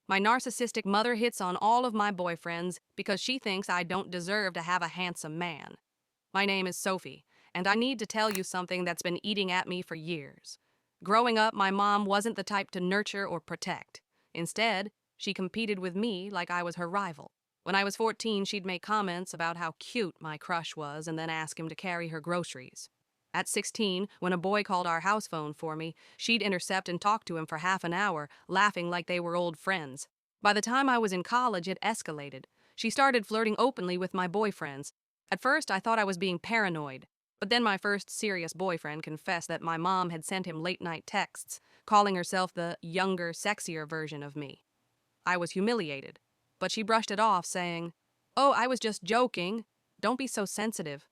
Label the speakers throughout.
Speaker 1: My narcissistic mother hits on all of my boyfriends because she thinks I don't deserve to have a handsome man. My name is Sophie, and I need to tell you something that's been eating at me for years. Growing up, my mom wasn't the type to nurture or protect. Instead, she competed with me like I was her rival. When I was 14, she'd make comments about how cute my crush was and then ask him to carry her groceries. At 16, when a boy called our house phone for me, she'd intercept and talk to him for half an hour, laughing like they were old friends. By the time I was in college, it escalated. She started flirting openly with my boyfriends. At first, I thought I was being paranoid, but then my first serious boyfriend confessed that my mom had sent him late-night texts, calling herself the younger, sexier version of me. I was humiliated, but she brushed it off, saying, "Oh, I was just joking. Don't be so sensitive."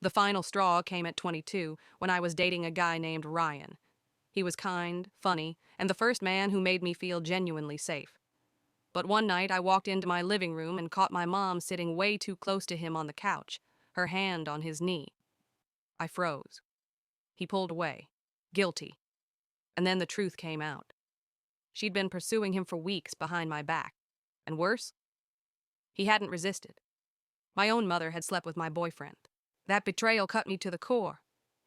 Speaker 1: The final straw came at 22 when I was dating a guy named Ryan. He was kind, funny, and the first man who made me feel genuinely safe. But one night I walked into my living room and caught my mom sitting way too close to him on the couch, her hand on his knee. I froze. He pulled away, guilty. And then the truth came out. She'd been pursuing him for weeks behind my back. And worse, he hadn't resisted. My own mother had slept with my boyfriend. That betrayal cut me to the core.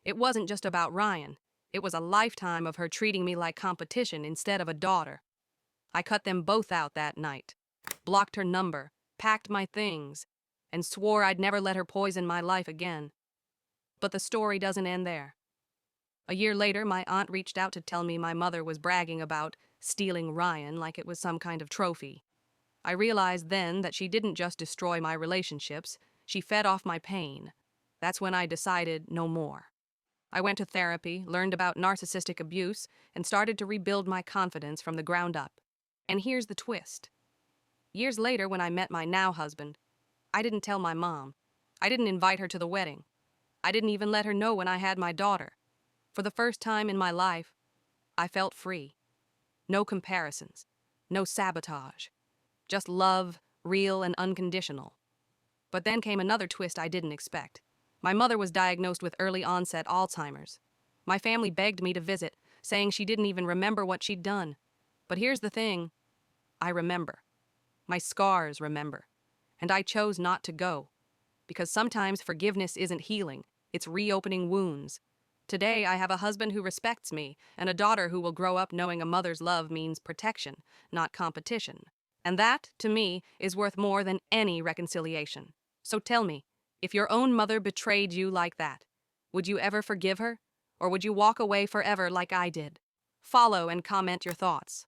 Speaker 1: It wasn't just about Ryan. It was a lifetime of her treating me like competition instead of a daughter. I cut them both out that night, blocked her number, packed my things, and swore I'd never let her poison my life again. But the story doesn't end there. A year later, my aunt reached out to tell me my mother was bragging about stealing Ryan like it was some kind of trophy. I realized then that she didn't just destroy my relationships, she fed off my pain. That's when I decided no more. I went to therapy, learned about narcissistic abuse, and started to rebuild my confidence from the ground up. And here's the twist. Years later, when I met my now husband, I didn't tell my mom. I didn't invite her to the wedding. I didn't even let her know when I had my daughter. For the first time in my life, I felt free. No comparisons, no sabotage. Just love, real and unconditional. But then came another twist I didn't expect. My mother was diagnosed with early onset Alzheimer's. My family begged me to visit, saying she didn't even remember what she'd done. But here's the thing. I remember. My scars remember. And I chose not to go. Because sometimes forgiveness isn't healing, it's reopening wounds. Today, I have a husband who respects me, and a daughter who will grow up knowing a mother's love means protection, not competition. And that, to me, is worth more than any reconciliation. So tell me, if your own mother betrayed you like that, would you ever forgive her? Or would you walk away forever like I did? Follow and comment your thoughts.